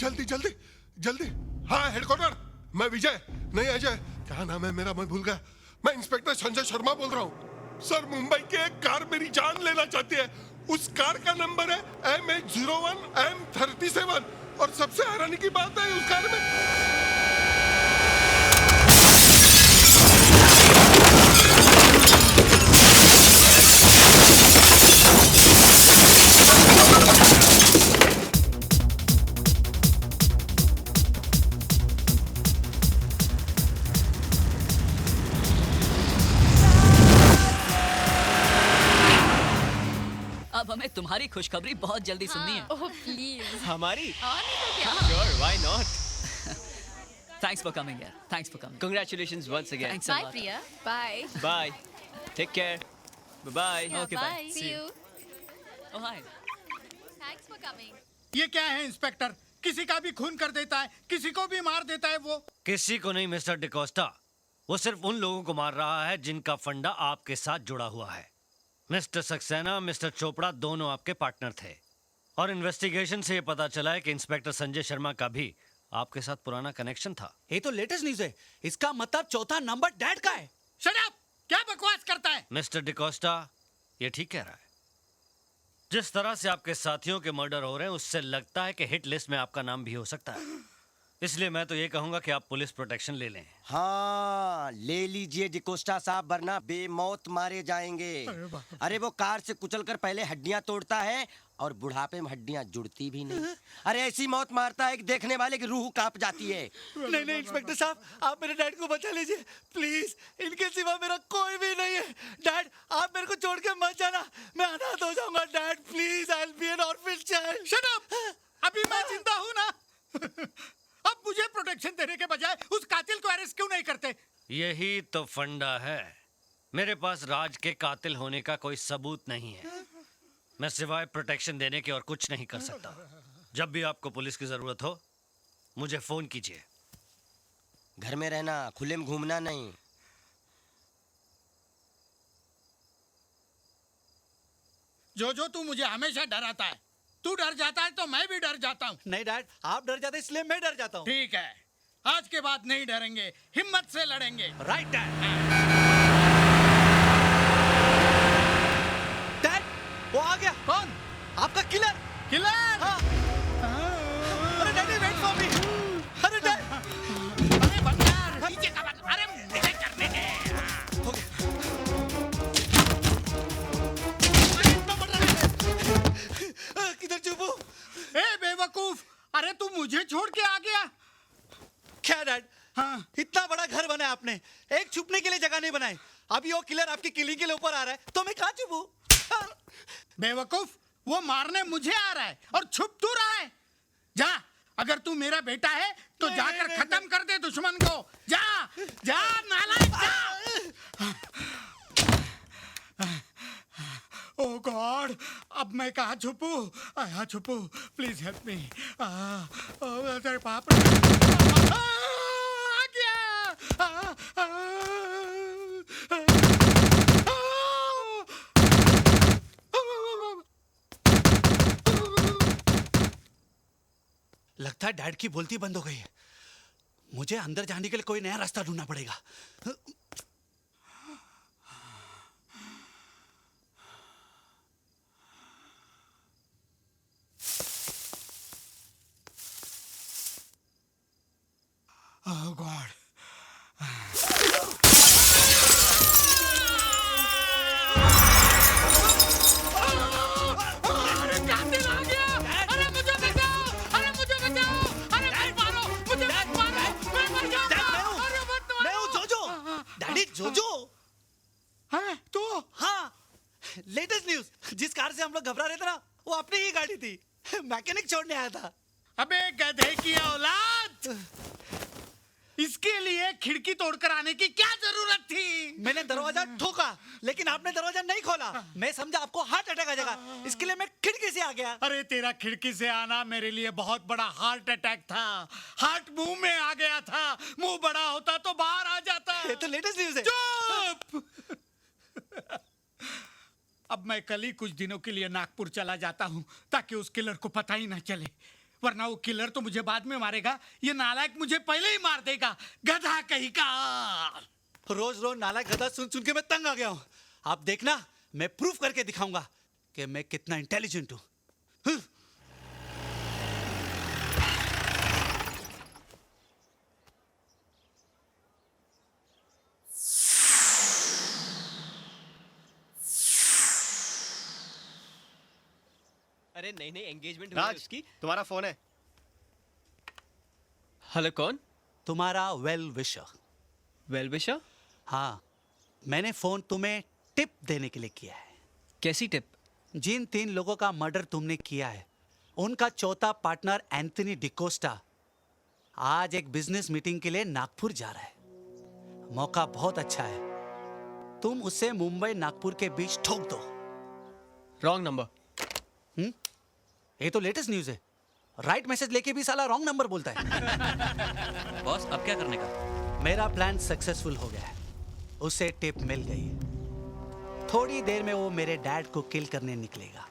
जल्दी जल्दी जल्दी। हाँ, हेडक्वार्टर। मैं विजय, नहीं अजय। क्या नाम है मेरा, मैं भूल गया। मैं इंस्पेक्टर संजय शर्मा बोल रहा हूँ। सर, मुंबई की एक कार मेरी जान लेना चाहती है। उस कार का नंबर है MH01 M37 और सबसे हैरानी की बात है उस कार में। अब हमें तुम्हारी खुशखबरी बहुत जल्दी सुननी है। Oh please. हमारी? और नहीं तो क्या? Sure, why not? Thanks for coming यार, thanks for coming. Congratulations once again. Thanks a bye lot. Priya. Bye. Bye. Take care. Bye-bye. Okay, bye. Bye. See see you. You. Oh hi. Thanks for coming. ये क्या है inspector? किसी का भी खून कर देता है, किसी को भी मार देता है वो। किसी को नहीं मिस्टर डिकोस्टा, वो सिर्फ उन लोगों को मार रहा है जिनका फंडा आपके साथ जुड़ा हुआ है। मिस्टर सक्सेना, मिस्टर चोपड़ा दोनों आपके पार्टनर थे और इन्वेस्टिगेशन से ये पता चला है कि इंस्पेक्टर संजय शर्मा का भी आपके साथ पुराना कनेक्शन था। ये तो लेटेस्ट न्यूज़ है। इसका मतलब चौथा नंबर डैड का है। Shut up! क्या बकवास करता है? मिस्टर डिकोस्टा, ये ठीक कह रहा है। जिस तरह से आपके साथियों के मर्डर हो रहे हैं उससे लगता है कि हिट लिस्ट में आपका नाम भी हो सकता है। इसलिए मैं तो ये कहूंगा कि आप पुलिस प्रोटेक्शन ले लें। हाँ, ले लीजिए डिकोस्टा साहब, वरना बेमौत मारे जाएंगे। अरे वो कार से कुचलकर पहले हड्डियां तोड़ता है और बुढ़ापे में हड्डियां जुड़ती भी नहीं। अरे ऐसी मौत मारता है कि देखने वाले की रूह कांप जाती है। नहीं नहीं इंस्पेक्टर साहब, आप मेरे डैड को बचा लीजिए प्लीज। इनके सिवा मेरा कोई भी नहीं है। डैड, आप मेरे को छोड़ के मत जाना, मैं अनाथ हो जाऊंगा। Dad please, I will be N orphan child. Shut up! अभी मैं जिंदा हूं ना। अब मुझे प्रोटेक्शन देने के बजाय उस कातिल को अरेस्ट क्यों नहीं करते? यही तो फंडा है। मेरे पास राज के कातिल होने का कोई सबूत नहीं है। मैं सिवाय प्रोटेक्शन देने के और कुछ नहीं कर सकता। जब भी आपको पुलिस की जरूरत हो मुझे फोन कीजिए। घर में रहना, खुले में घूमना नहीं। जो तू मुझे हमेशा डराता है। तू डर जाता है तो मैं भी डर जाता हूँ। नहीं डैड, आप डर जाते इसलिए मैं डर जाता हूँ। ठीक है, आज के बाद नहीं डरेंगे, हिम्मत से लड़ेंगे। Right dad. डैड, वो आ गया। कौन? आपका किलर। किलर? हाँ। अरे डैडी, वेट फॉर मी। अरे डैड। अरे बंगार, नीचे का बंगार। अरे मुझे करने दे। किधर छुपू? ए बेवकूफ, अरे तू मुझे छोड़ के आ गया। क्या डैड? हाँ। इतना बड़ा घर बनाया आपने, एक छुपने के लिए जगह नहीं बनाई। अभी वो किलर आपकी किली के ऊपर आ रहा है तो मैं कहाँ छुपू? बेवकूफ, वो मारने मुझे आ रहा है और छुप तू रहा है। जा, अगर तू मेरा बेटा है तो जाकर खत्म कर दे दुश्मन को। जा जा नालायक, जा। ओह गॉड, अब मैं कहाँ छुपू? यहाँ छुपू, प्लीज हेल्प मी। तेरे बाप रे, आ गया। लगता है डैड की बोलती बंद हो गई है। मुझे अंदर जाने के लिए कोई नया रास्ता ढूंढना पड़ेगा। ओह गॉड। अरे कातिल आ गया। अरे मुझे बचाओ, अरे मुझे बचाओ, अरे मत मारो, मुझे मत मारो, मैं मर जाऊंगा। अरे मत मारो। मैं हूँ जोजो। डैडी, जोजो। हैं तू? हाँ, लेटेस्ट न्यूज। जिस कार से हम लोग घबरा रहे थे ना, वो अपनी ही गाड़ी थी। मैकेनिक छोड़ने आया था। अबे गधे की औलाद, इसके लिए खिड़की तोड़कर आने की क्या जरूरत थी? मैंने दरवाजा ठोका लेकिन आपने दरवाजा नहीं खोला। मैं समझा आपको हार्ट अटैक आ जाएगा, इसके लिए मैं खिड़की से आ गया। अरे तेरा खिड़की से आना मेरे लिए बहुत बड़ा हार्ट अटैक था। हार्ट मुंह में आ गया था, मुंह बड़ा होता तो बाहर आ जाता। ये तो लेटेस्ट न्यूज है। चुप। अब मैं कल ही कुछ दिनों के लिए नागपुर चला जाता हूँ ताकि उस किलर को पता ही ना चले, वरना वो किलर तो मुझे बाद में मारेगा, ये नालायक मुझे पहले ही मार देगा, गधा कहीं का। रोज रोज नालायक गधा सुन सुन के मैं तंग आ गया हूँ। आप देखना, मैं प्रूफ करके दिखाऊंगा कि मैं कितना इंटेलिजेंट हूँ। अरे नहीं नहीं एंगेजमेंट राज, उसकी। तुम्हारा फोन है। हेलो कौन? तुम्हारा वेल विशर। Well wisher? हाँ, मैंने फोन तुम्हें टिप देने के लिए किया है। कैसी टिप? जिन 3 लोगों का मर्डर तुमने किया है, उनका चौथा पार्टनर एंथनी डिकोस्टा आज एक बिजनेस मीटिंग के लिए नागपुर जा रहा है। मौका बहुत अच्छा है, तुम उसे मुंबई नागपुर के बीच ठोक दो। Wrong number. ये तो लेटेस्ट न्यूज है। राइट मैसेज लेके भी साला रॉन्ग नंबर बोलता है। बॉस अब क्या करने का? मेरा प्लान सक्सेसफुल हो गया है, उसे टिप मिल गई है। थोड़ी देर में वो मेरे डैड को किल करने निकलेगा।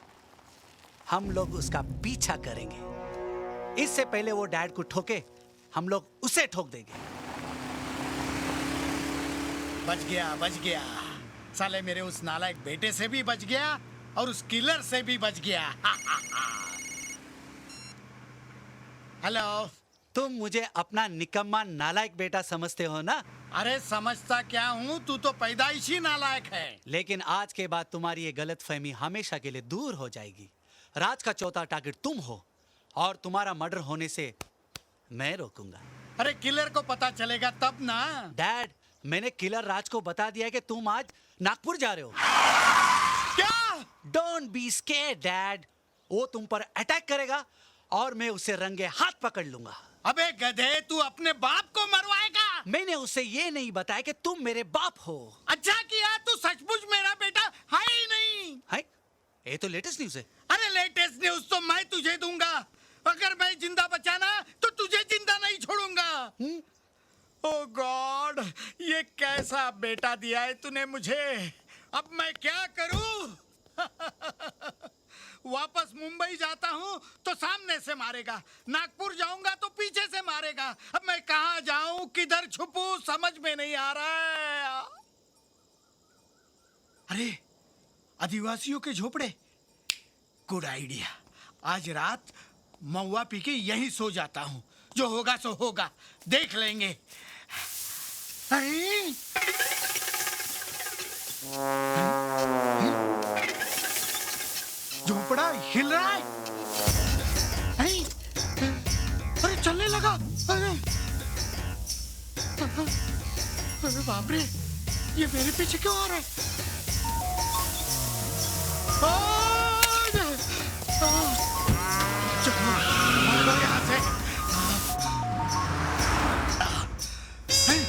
हम लोग उसका पीछा करेंगे। इससे पहले वो डैड को ठोके, हम लोग उसे ठोक देंगे। बच गया, साले मेरे उस नालायक बेटे से भी बच गया और उस किलर से भी बच गया। हेलो। तुम मुझे अपना निकम्मा नालायक बेटा समझते हो ना? अरे समझता क्या हूँ, तू तो पैदाइशी नालायक है। लेकिन आज के बाद तुम्हारी ये गलतफहमी हमेशा के लिए दूर हो जाएगी। राज का चौथा टारगेट तुम हो और तुम्हारा मर्डर होने से मैं रोकूंगा। अरे किलर को पता चलेगा तब ना। डैड, मैंने किलर राज को बता दिया कि तुम आज नागपुर जा रहे हो। क्या? Don't be scared dad. वो तुम पर अटैक करेगा और मैं उसे रंगे हाथ पकड़ लूंगा। अबे गधे, तू अपने बाप को मरवाएगा? मैंने उसे ये नहीं बताया कि तुम मेरे बाप हो। अच्छा किया, तू सचमुच मेरा बेटा है ही नहीं। है? ये तो लेटेस्ट न्यूज है। अरे लेटेस्ट न्यूज तो मैं तुझे दूंगा। अगर मैं जिंदा बचा ना तो तुझे जिंदा नहीं छोड़ूंगा। ओ गॉड, ये कैसा बेटा दिया है तूने मुझे। अब मैं क्या करूं? वापस मुंबई जाता हूं तो सामने से मारेगा, नागपुर जाऊंगा तो पीछे से मारेगा। अब मैं कहां जाऊं, किधर छुपूं, समझ में नहीं आ रहा है। अरे आदिवासियों के झोपड़े, गुड आइडिया। आज रात महुआ पी के यहीं सो जाता हूं, जो होगा सो होगा, देख लेंगे। हैं? झोपड़ा हिल रहा है। हैं? अरे चलने लगा। अरे बाप रे, ये मेरे पीछे क्यों आ रहा है? चलो भागो यहाँ से। हैं?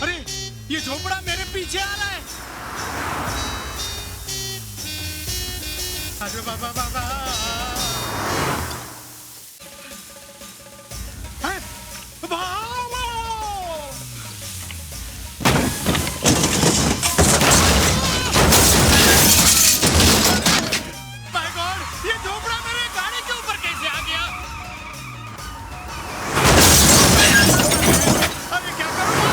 अरे ये झोपड़ा मेरे पीछे आ रहा है। अरे बाबा बाबा। हैं? भागो! My God, ये झोपड़ा मेरे गाड़ी के ऊपर कैसे आ गया? अरे क्या करूँगा?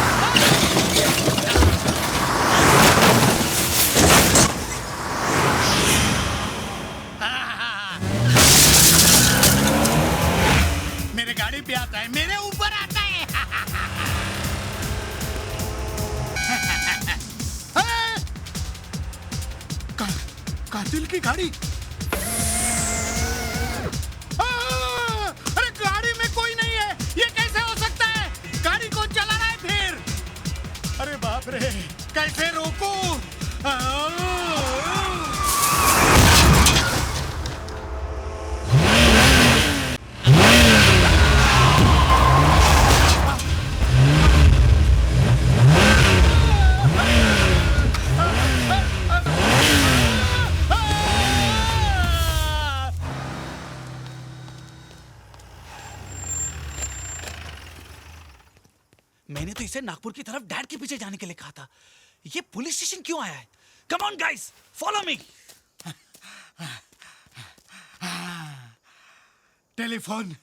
मेरे गाड़ी पे आता है, मेरे ऊपर आता है। कातिल की गाड़ी। अरे गाड़ी में कोई नहीं है, ये कैसे हो सकता है? गाड़ी कौन चला रहा है फिर? अरे बाप रे, कैसे रोकूं? मैंने तो इसे नागपुर की तरफ डैड के पीछे जाने के लिए कहा था। ये पुलिस स्टेशन क्यों आया है? Come on guys, follow me. Telephone.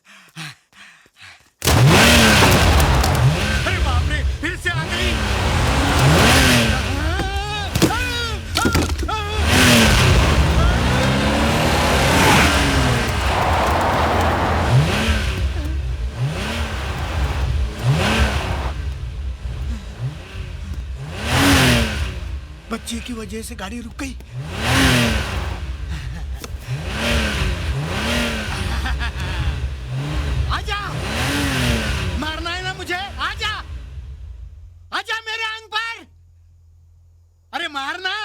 अरे बाप रे, फिर से आ गई। बच्चे की वजह से गाड़ी रुक गई। आजा, मारना है ना मुझे, आजा, आजा मेरे अंग पर, अरे मारना।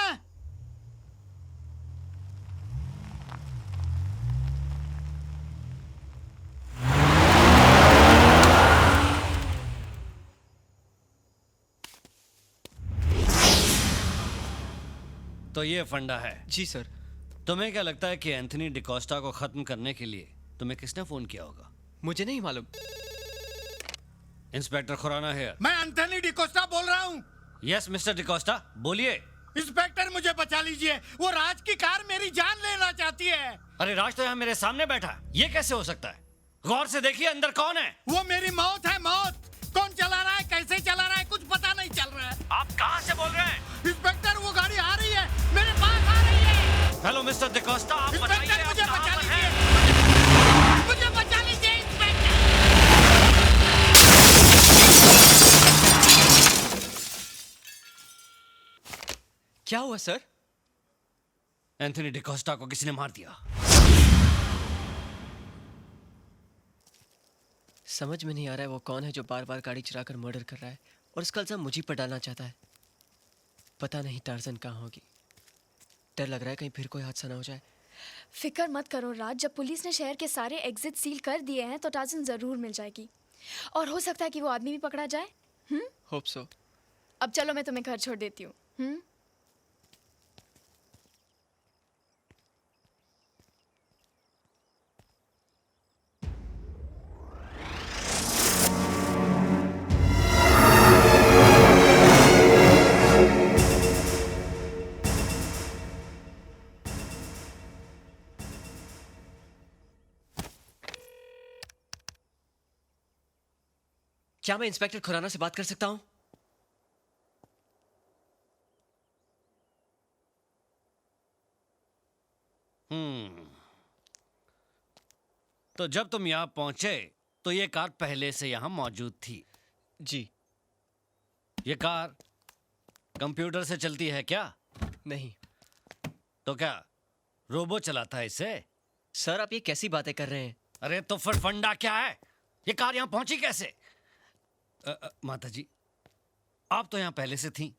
तो ये फंडा है। जी सर। तुम्हें क्या लगता है कि एंथनी डिकोस्टा को खत्म करने के लिए तुम्हें किसने फोन किया होगा? मुझे नहीं मालूम। इंस्पेक्टर खुराना है। मैं एंथनी डिकोस्टा बोल रहा हूँ। यस मिस्टर डिकोस्टा, बोलिए। इंस्पेक्टर मुझे बचा लीजिए, वो राज की कार मेरी जान लेना चाहती है। अरे राज तो यहाँ मेरे सामने बैठा है, ये कैसे हो सकता है? गौर से देखिए अंदर कौन है। वो मेरी मौत है, मौत। कौन चला रहा है, कैसे चला रहा है, कुछ पता नहीं चल रहा है। आप कहाँ से बोल रहे हैं? इंस्पेक्टर वो गाड़ी आ रही है, मेरे पास आ रही है। हेलो मिस्टर डिकोस्टा, आप इंस्पेक्टर बताइए आप मुझे कहाँ बचा पर हैं? लीजिए, मुझे बचा लीजिए इंस्पेक्टर। क्या हुआ सर? एंथनी डिकोस्टा को किसी ने मार दिया। समझ में नहीं आ रहा है वो कौन है जो बार बार गाड़ी चुराकर मर्डर कर रहा है और इसका इल्जाम मुझी पर डालना चाहता है। पता नहीं टार्जन कहाँ होगी। डर लग रहा है कहीं फिर कोई हादसा ना हो जाए। फिक्र मत करो राज, जब पुलिस ने शहर के सारे एग्जिट सील कर दिए हैं तो टार्जन जरूर मिल जाएगी और हो सकता है कि वो आदमी भी पकड़ा जाए। Hope so. अब चलो मैं तुम्हें घर छोड़ देती हूँ। क्या मैं इंस्पेक्टर खुराना से बात कर सकता हूँ? तो जब तुम यहाँ पहुंचे तो ये कार पहले से यहाँ मौजूद थी। जी। ये कार कंप्यूटर से चलती है क्या? नहीं। तो क्या रोबो चलाता है इसे? सर आप ये कैसी बातें कर रहे हैं? अरे तो फिर फंडा क्या है? ये कार यहाँ पहुंची कैसे? माता जी, आप तो यहाँ पहले से थी,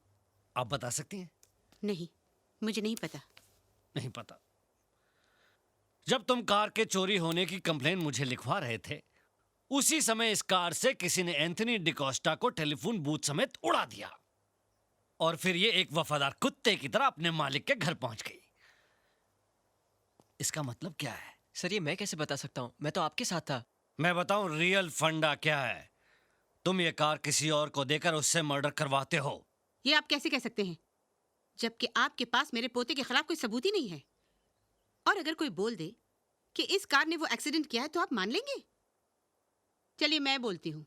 आप बता सकती हैं? नहीं, मुझे नहीं पता। नहीं पता। जब तुम कार के चोरी होने की कंप्लेन मुझे लिखवा रहे थे, उसी समय इस कार से किसी ने एंथनी डिकोस्टा को टेलीफोन बूथ समेत उड़ा दिया और फिर ये एक वफादार कुत्ते की तरह अपने मालिक के घर पहुंच गई। इसका मतलब क्या है? सर ये मैं कैसे बता सकता हूँ? मैं तो आपके साथ था। मैं बताऊं रियल फंडा क्या है? तुम ये कार किसी और को देकर उससे मर्डर करवाते हो। ये आप कैसे कह सकते हैं, जबकि आपके पास मेरे पोते के खिलाफ कोई सबूत ही नहीं है? और अगर कोई बोल दे कि इस कार ने वो एक्सीडेंट किया है तो आप मान लेंगे? चलिए मैं बोलती हूँ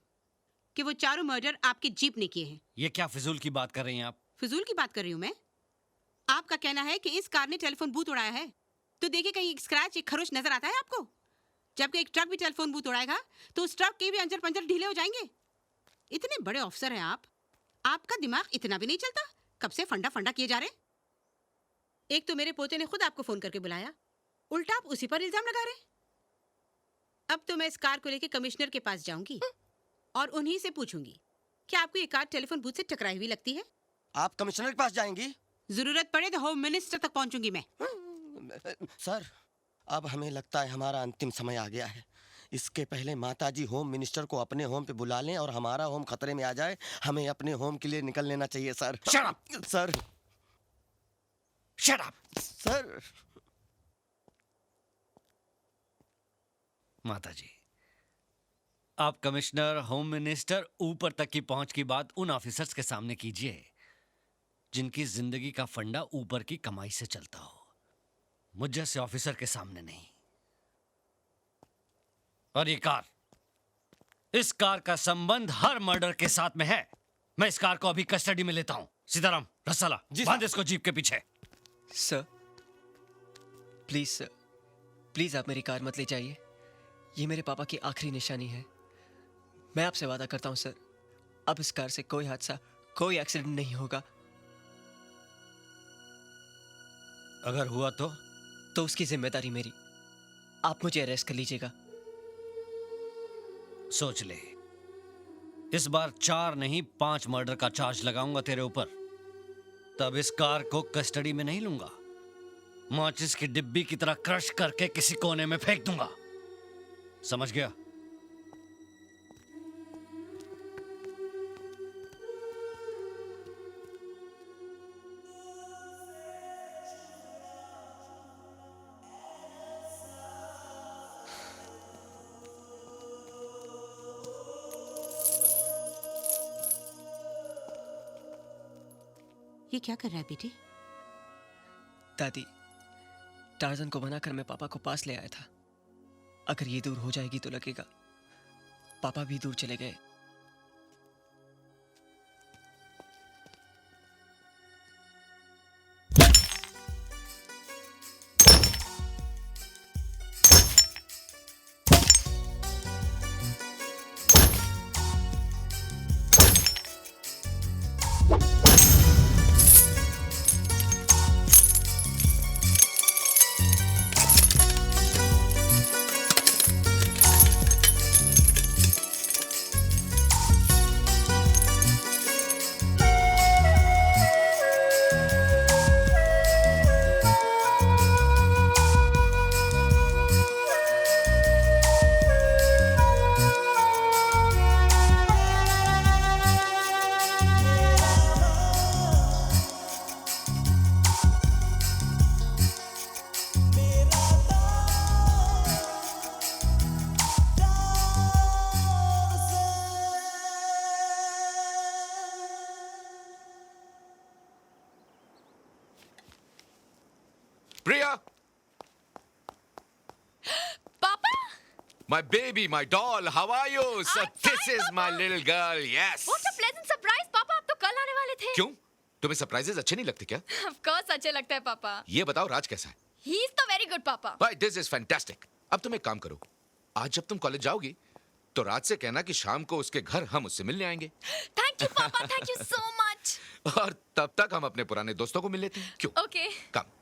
कि वो चारों मर्डर आपके जीप ने किए हैं। ये क्या फिजूल की बात कर रही हैं आप? फिजूल की बात कर रही हूँ मैं? आपका कहना है कि इस कार ने टेलीफोन बूथ उड़ाया है, तो देखिए कहीं एक स्क्रैच, एक खरोच नजर आता है आपको? जबकि एक ट्रक भी टेलीफोन बूथ उड़ाएगा तो उस ट्रक के भी अंजर पंजर ढीले हो जाएंगे। इतने बड़े ऑफिसर हैं आप, आपका दिमाग इतना भी नहीं चलता? कब से फंडा फंडा किए जा रहे हैं? एक तो मेरे पोते ने खुद आपको फोन करके बुलाया, उल्टा आप उसी पर इल्जाम लगा रहे हैं। अब तो मैं इस कार को लेकर कमिश्नर के पास जाऊंगी और उन्हीं से पूछूंगी कि आपको ये कार टेलीफोन बूथ से टकराई हुई लगती है। आप कमिश्नर के पास जाएंगी? जरूरत पड़े तो होम मिनिस्टर तक पहुंचूंगी मैं। सर, अब हमें लगता है हमारा अंतिम समय आ गया है। इसके पहले माताजी होम मिनिस्टर को अपने होम पे बुला लें और हमारा होम खतरे में आ जाए, हमें अपने होम के लिए निकल लेना चाहिए sir. Shut up! Sir. Shut up! Sir. माताजी, आप कमिश्नर, होम मिनिस्टर, ऊपर तक की पहुंच की बात उन ऑफिसर्स के सामने कीजिए जिनकी जिंदगी का फंडा ऊपर की कमाई से चलता हो। मुझ जैसे ऑफिसर के सामने नहीं। और ये कार, इस कार का संबंध हर मर्डर के साथ में है। मैं इस कार को अभी कस्टडी में लेता हूं। सीताराम, रसाला, बांध इसको जीप के पीछे। सर प्लीज आप मेरी कार मत ले जाइए। ये मेरे पापा की आखिरी निशानी है। मैं आपसे वादा करता हूं सर, अब इस कार से कोई हादसा, कोई एक्सीडेंट नहीं होगा। अगर हुआ तो उसकी जिम्मेदारी मेरी। आप मुझे अरेस्ट कर लीजिएगा। सोच ले, इस बार 4 नहीं 5 मर्डर का चार्ज लगाऊंगा तेरे ऊपर। तब इस कार को कस्टडी में नहीं लूंगा, माचिस की डिब्बी की तरह क्रश करके किसी कोने में फेंक दूंगा। समझ गया? ये क्या कर रहा है बेटी? दादी, टार्जन को बनाकर मैं पापा को पास ले आया था। अगर ये दूर हो जाएगी तो लगेगा पापा भी दूर चले गए। Priya! पापा, My baby, my doll, how are you? So I'm this fine, is my Papa. little girl, yes. what a pleasant surprise, पापा। आप तो कल आने वाले थे। क्यों? तुम्हें सरप्राइजेस अच्छे नहीं लगते क्या? Of course अच्छे लगते हैं पापा। ये बताओ राज कैसा है? He is तो very good पापा। Why, this is fantastic. अब तुम एक काम करो, आज जब तुम कॉलेज जाओगी तो राज से कहना कि शाम को उसके घर हम उससे मिलने आएंगे। Thank you पापा, thank you so much। और तब तक हम अपने पुराने दोस्तों को मिल लेते हैं। क्यों? Okay। कम।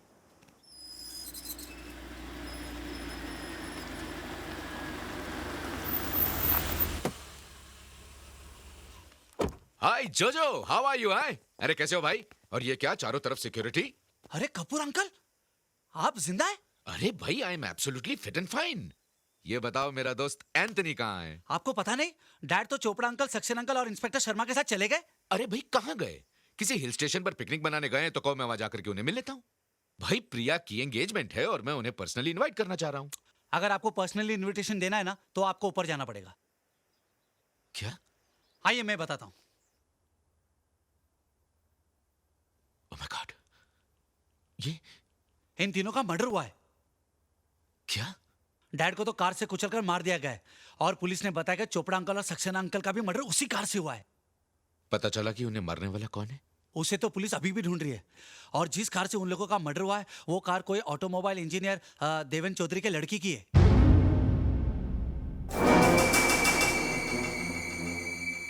हाय जोजो, हाउ आर यू? अरे कैसे हो भाई? और ये क्या चारों तरफ सिक्योरिटी? अरे कपूर अंकल, आप जिंदा है? अरे भाई, I am absolutely fit and fine. ये बताओ मेरा दोस्त एंथनी कहाँ है? आपको पता नहीं, डैड तो चोपड़ा अंकल, सक्सेना अंकल और इंस्पेक्टर शर्मा के साथ चले गए। अरे भाई कहाँ गए? किसी हिल स्टेशन पर पिकनिक बनाने गए हैं तो कहो मैं वहां जाकर के उन्हें मिल लेता हूँ। भाई प्रिया की एंगेजमेंट है और मैं उन्हें पर्सनली इनवाइट करना चाह रहा हूँ। अगर आपको पर्सनली इनविटेशन देना है ना, तो आपको ऊपर जाना पड़ेगा। क्या? आइए मैं बताता हूँ। ओह माय गॉड, ये इन तीनों का मर्डर हुआ है। क्या? डैड को तो कार से कुचलकर मार दिया गया है और पुलिस ने बताया कि चोपड़ा अंकल और सक्सेना अंकल का भी मर्डर उसी कार से हुआ है। पता चला कि उन्हें मारने वाला कौन है? उसे तो पुलिस अभी भी ढूंढ रही है। और जिस कार से उन लोगों का मर्डर हुआ है, वो कार कोई ऑटोमोबाइल इंजीनियर देवेन चौधरी के लड़की की है।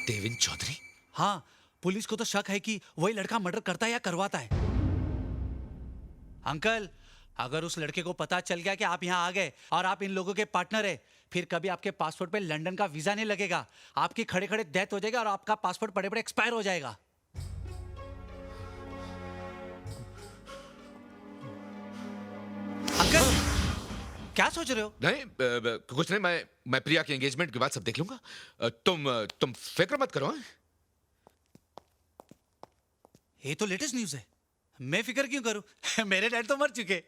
देवेन चौधरी? हाँ, पुलिस को तो शक है कि वही लड़का मर्डर करता है या करवाता है। अंकल, अगर उस लड़के को पता चल गया कि आप यहाँ आ गए और आप इन लोगों के पार्टनर है, फिर कभी आपके पासपोर्ट पे लंदन का वीजा नहीं लगेगा। आपकी खड़े खड़े डेथ हो जाएगी और आपका पासपोर्ट पड़े पड़े एक्सपायर हो जाएगा। अंकल, क्या सोच रहे हो? नहीं कुछ नहीं, मैं प्रिया के एंगेजमेंट के बाद सब देख लूंगा। तुम फिक्र मत करो। हाँ? ये तो लेटेस्ट न्यूज़ है। मैं फिक्र क्यों करूं? मेरे डैड तो मर चुके।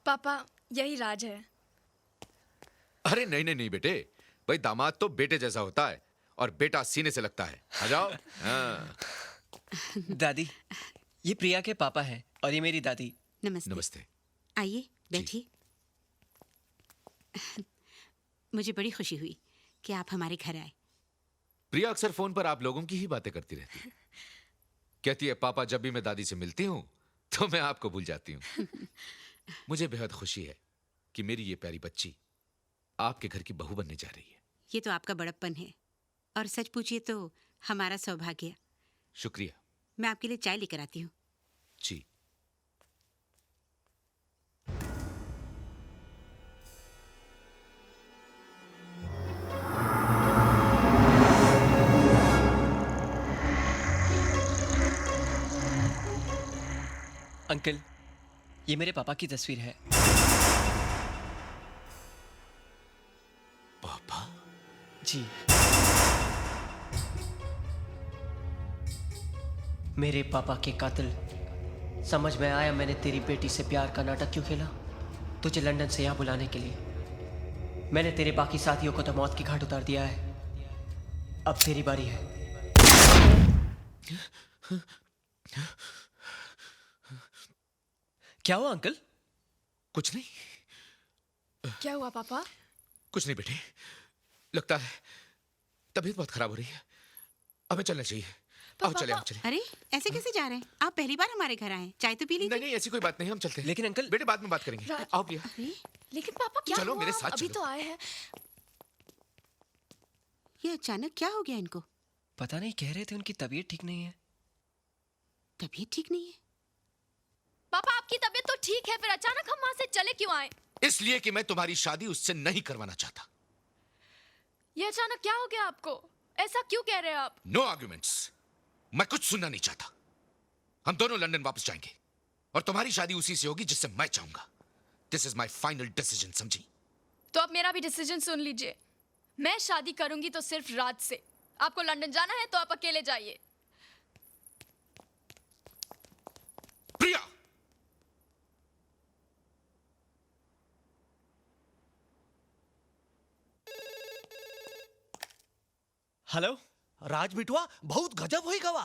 पापा यही राज है। अरे नहीं नहीं नहीं बेटे, भाई दामाद तो बेटे जैसा होता है और बेटा सीने से लगता है। आ जाओ। हाँ। दादी, ये प्रिया के पापा हैं और ये मेरी दादी। नमस्ते। नमस्ते। आइए बैठिए। मुझे बड़ी खुशी हुई कि आप हमारे घर आए। प्रिया अक्सर फोन पर आप लोगों की ही बातें करती रहती है। कहती है पापा जब भी मैं दादी से मिलती हूँ तो मैं आपको भूल जाती हूँ। मुझे बेहद खुशी है कि मेरी ये प्यारी बच्ची आपके घर की बहू बनने जा रही है। ये तो आपका बड़प्पन है और सच पूछिए तो हमारा सौभाग्य। शुक्रिया। मैं आपके लिए चाय लेकर आती हूँ। जी। अंकल, ये मेरे पापा की तस्वीर है। पापा? जी। मेरे पापा के कातिल, समझ में आया मैंने तेरी बेटी से प्यार का नाटक क्यों खेला। तुझे लंदन से यहाँ बुलाने के लिए मैंने तेरे बाकी साथियों को तो मौत की घाट उतार दिया है। अब तेरी बारी है। क्या हुआ अंकल? कुछ नहीं। क्या हुआ पापा? कुछ नहीं बेटे, लगता है तबीयत बहुत खराब हो रही है, हमें चलना चाहिए। आओ चले, हम चले। अरे ऐसे कैसे जा रहे हैं? आप पहली बार हमारे घर आए, चाय तो पी लीजिए। नहीं नहीं ऐसी कोई बात नहीं, हम चलते हैं। लेकिन अंकल, बेटे बाद में बात करेंगे। राज- आओ प्रिया। अरे लेकिन पापा क्या चलो, हुआ? मेरे साथ अभी चलो। तो आए हैं। ये अचानक क्या हो गया इनको? पता नहीं, कह रहे थे उनकी तबीयत ठीक नहीं है। तबीयत ठीक नहीं है? पापा आपकी तबीयत तो ठीक है, फिर अचानक हम वहां से चले क्यों आए? इसलिए कि मैं तुम्हारी शादी उससे नहीं करवाना चाहता। ये अचानक क्या हो गया आपको? ऐसा क्यों कह रहे हैं आप? No arguments. मैं कुछ सुनना नहीं चाहता। हम दोनों लंदन वापस जाएंगे और तुम्हारी शादी उसी से होगी जिससे मैं चाहूंगा। This is my final decision, समझी? तो अब मेरा भी डिसीजन सुन लीजिए। मैं शादी करूंगी तो सिर्फ राज से। आपको लंदन जाना है तो आप अकेले जाइए। प्रिया! हेलो राज बिटवा, बहुत गजब हुई गवा।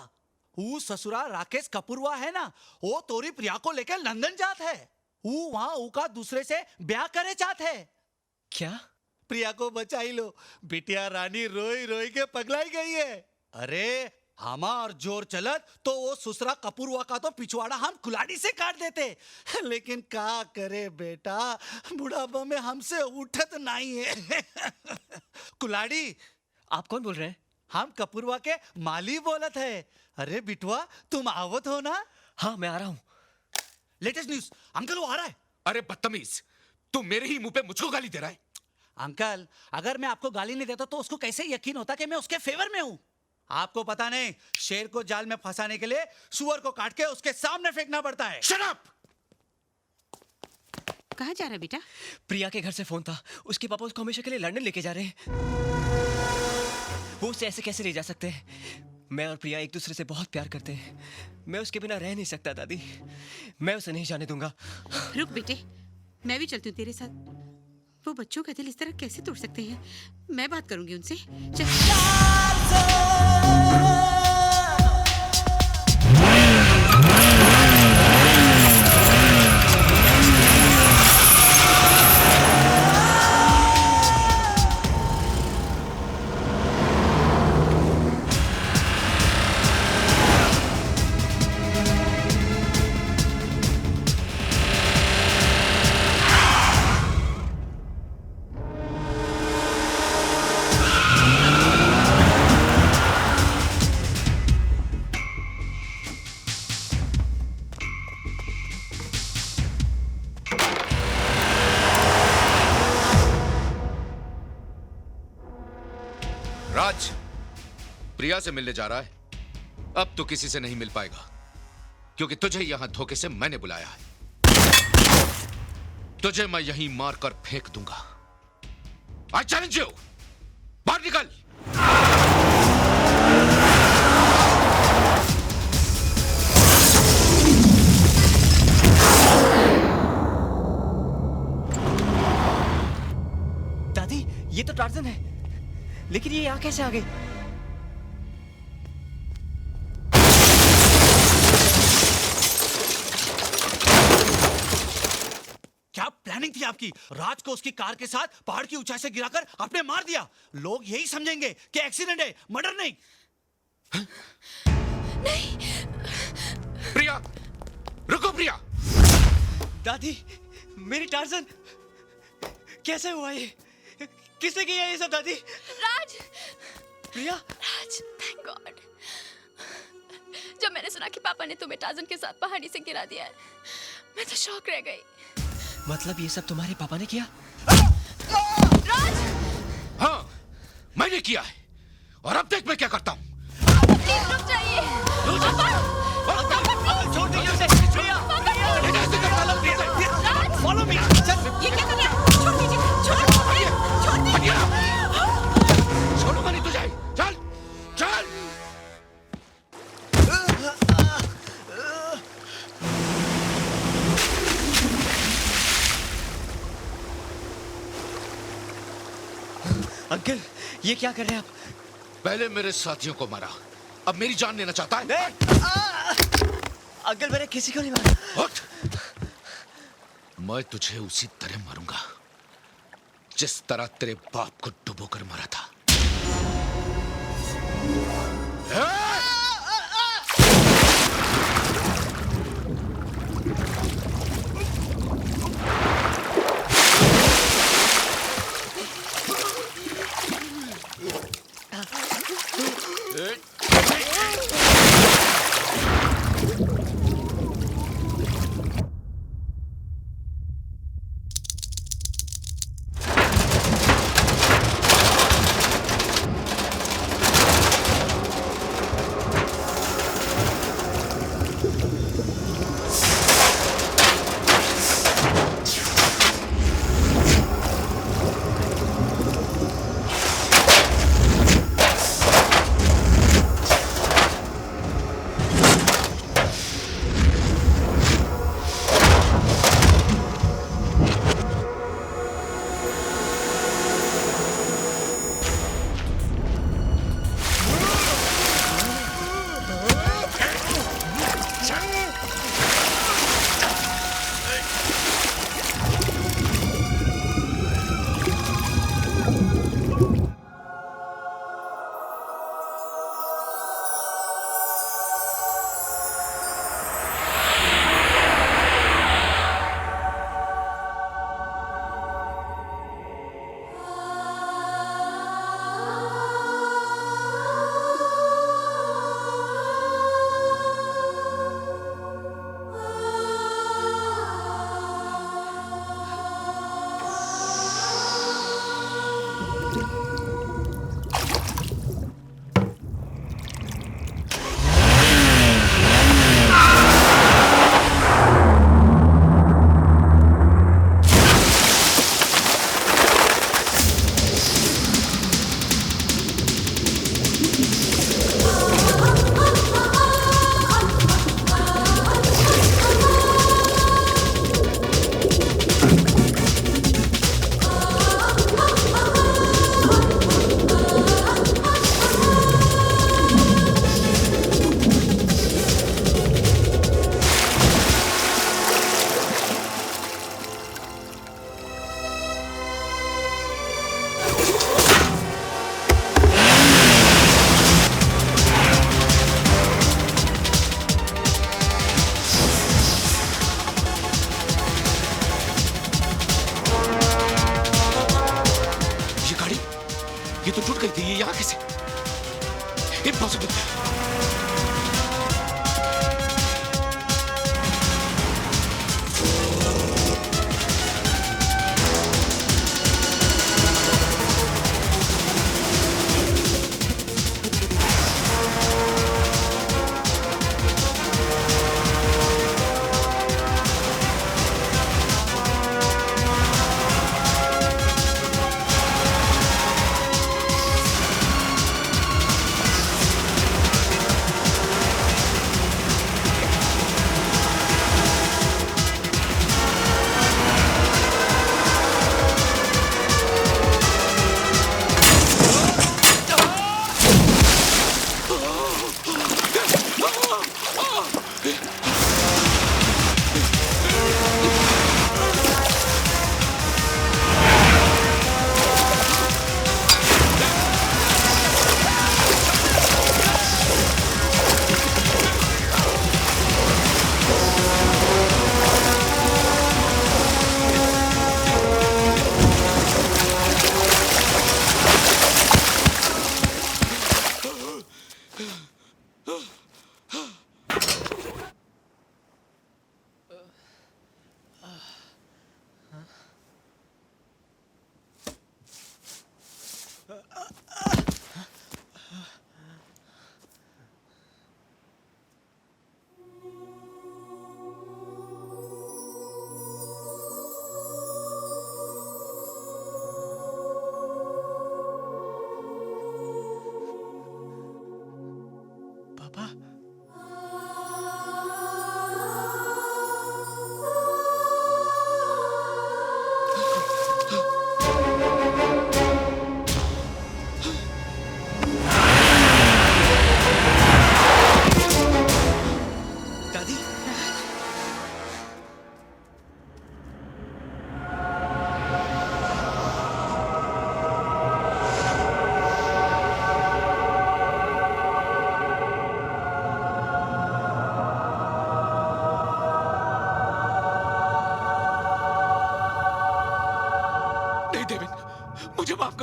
वो ससुरा राकेश कपूरवा है ना, वो तोरी प्रिया को लेकर लंदन जात है। वो वहां उका दूसरे से ब्याह करे चाहत है। क्या? प्रिया को बचाई लो। बिटिया रानी रोई रोई के पगलाई गई है। अरे हमा और जोर चलत तो वो ससुरा कपूरवा का तो पिछवाड़ा हम कुलाड़ी से काट देते, लेकिन का करे बेटा, बुढ़ापा में हमसे उठत नहीं है। कुलाड़ी, आप कौन बोल रहे हैं? हम कपूरवा के माली बोलत है। अरे बिटवा, तुम आवत हो ना? हाँ मैं आ रहा हूँ। लेटेस्ट न्यूज, अंकल वो आ रहा है। अरे बदतमीज, तू मेरे ही मुंह पे मुझको गाली दे रहा है। अंकल, अगर मैं आपको गाली नहीं देता तो उसको कैसे यकीन होता कि मैं उसके फेवर में हूँ? आपको पता नहीं, शेर को जाल में फंसाने के लिए सुअर को काट के उसके सामने फेंकना पड़ता है। Shut up! कहाँ जा रहा है बेटा? प्रिया के घर से फोन था, उसके पापा उसको हमेशा के लिए लंदन लेके जा रहे हैं। वो उसे ऐसे कैसे ले जा सकते हैं? मैं और प्रिया एक दूसरे से बहुत प्यार करते हैं। मैं उसके बिना रह नहीं सकता दादी। मैं उसे नहीं जाने दूंगा। रुक बेटे, मैं भी चलती हूँ तेरे साथ। वो बच्चों का दिल इस तरह कैसे तोड़ सकते हैं? मैं बात करूंगी उनसे। चल। राज, प्रिया से मिलने जा रहा है। अब तो किसी से नहीं मिल पाएगा, क्योंकि तुझे यहां धोखे से मैंने बुलाया है। तुझे मैं यहीं मारकर फेंक दूंगा। आई चैलेंज यू, बाहर निकल। तो टार्जन है, लेकिन ये यहाँ कैसे आ गई? क्या प्लानिंग थी आपकी? राज को उसकी कार के साथ पहाड़ की ऊंचाई से गिराकर आपने मार दिया। लोग यही समझेंगे कि एक्सीडेंट है, मर्डर नहीं। प्रिया, रुको प्रिया। दादी, मेरी टार्जन कैसे हुआ ये? किसने किया ये सब दादी? राज! प्रिया? राज, थैंक गॉड। जब मैंने सुना कि पापा ने तुम्हें टार्जन के साथ पहाड़ी से गिरा दिया है, मैं तो शॉक रह गई। मतलब ये सब तुम्हारे पापा ने किया? राज! हाँ, मैंने किया है। और अब देख मैं क्या करता हूँ। प्लीज रुक जाइए। छोड़ दीजिए उसे। प्रिया! Follow me. ये क्या कर रहे हैं? छोड़ दीजिए, छोड़ दीजिए। छोड़ूंगा नहीं तुझे। चल, चल। अंकल, ये क्या कर रहे हैं आप? पहले मेरे साथियों को मारा, अब मेरी जान लेना चाहता है? अंकल, मैंने किसी को नहीं मारा। उठ! मैं तुझे उसी तरह मारूंगा जिस तरह तेरे बाप को डुबोकर मारा था। ये तो टूट गई थी, ये यहाँ कैसे? इम्पॉसिबल।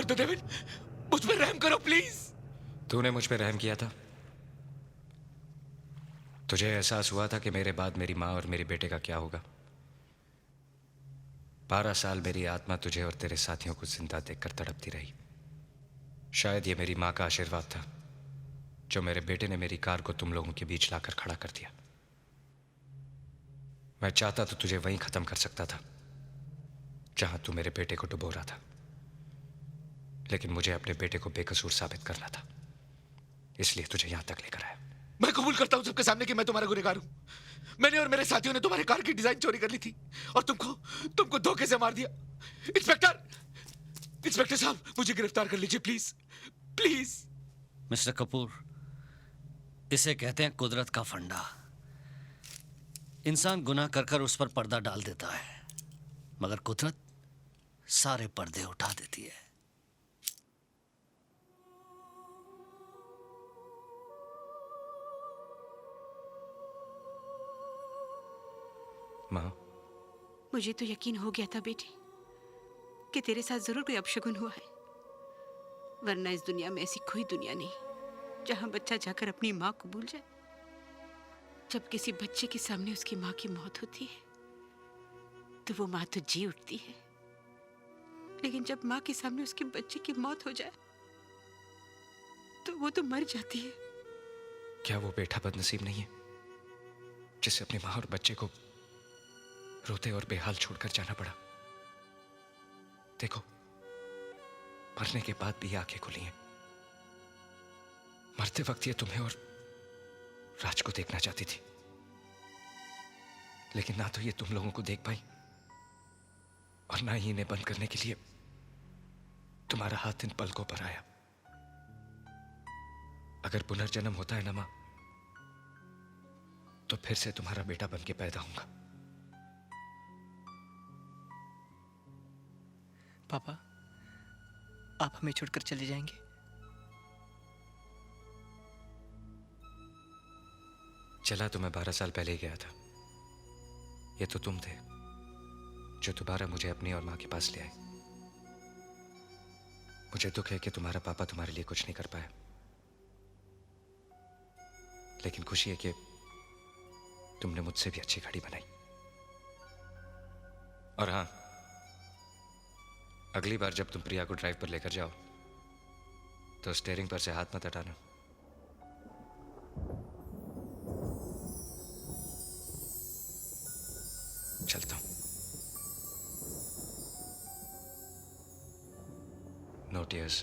दो डेविड, मुझ पर रहम करो प्लीज। तूने मुझ पे रहम किया था? तुझे एहसास हुआ था कि मेरे बाद मेरी माँ और मेरे बेटे का क्या होगा? 12 साल मेरी आत्मा तुझे और तेरे साथियों को जिंदा देखकर तड़पती रही। शायद ये मेरी माँ का आशीर्वाद था जो मेरे बेटे ने मेरी कार को तुम लोगों के बीच लाकर खड़ा कर दिया। मैं चाहता तो तुझे वहीं खत्म कर सकता था जहां तू मेरे बेटे को डुबो रहा था, लेकिन मुझे अपने बेटे को बेकसूर साबित करना था, इसलिए तुझे यहां तक लेकर आया। मैं कबूल करता हूं सबके सामने कि मैं तुम्हारा गुनहगार हूं। मैंने और मेरे साथियों ने तुम्हारे कार की डिजाइन चोरी कर ली थी और तुमको धोखे से मार दिया। इंस्पेक्टर साहब, मुझे गिरफ्तार कर लीजिए प्लीज, प्लीज। मिस्टर कपूर, इसे कहते हैं कुदरत का फंडा। इंसान गुनाह कर कर उस पर पर्दा डाल देता है, मगर कुदरत सारे पर्दे उठा देती है। माँ, मुझे तो यकीन हो गया था बेटी कि तेरे साथ जरूर कोई अपशगुन हुआ है, वरना इस दुनिया में ऐसी कोई दुनिया नहीं जहां बच्चा जाकर अपनी माँ को भूल जाए। जब किसी बच्चे के सामने उसकी माँ की मौत होती है तो वो माँ तो जी उठती है, लेकिन जब माँ के सामने उसके बच्चे की मौत हो जाए तो वो तो मर जाती है। क्या वो बेटा बदनसीब नहीं है जिसे अपनी माँ और बच्चे को रोते और बेहाल छोड़कर जाना पड़ा? देखो, मरने के बाद भी ये आंखें खुली हैं। मरते वक्त ये तुम्हें और राज को देखना चाहती थी, लेकिन ना तो ये तुम लोगों को देख पाई और ना ही इन्हें बंद करने के लिए तुम्हारा हाथ इन पलकों पर आया। अगर पुनर्जन्म होता है ना मां, तो फिर से तुम्हारा बेटा बन के पैदा होऊंगा। पापा, आप हमें छोड़कर चले जाएंगे? चला तो मैं 12 साल पहले ही गया था। ये तो तुम थे जो दोबारा मुझे अपनी और मां के पास ले आए। मुझे दुख है कि तुम्हारा पापा तुम्हारे लिए कुछ नहीं कर पाया, लेकिन खुशी है कि तुमने मुझसे भी अच्छी घड़ी बनाई। और हां, अगली बार जब तुम प्रिया को ड्राइव पर लेकर जाओ तो स्टीयरिंग पर से हाथ मत हटाना। चलता हूं। No tears.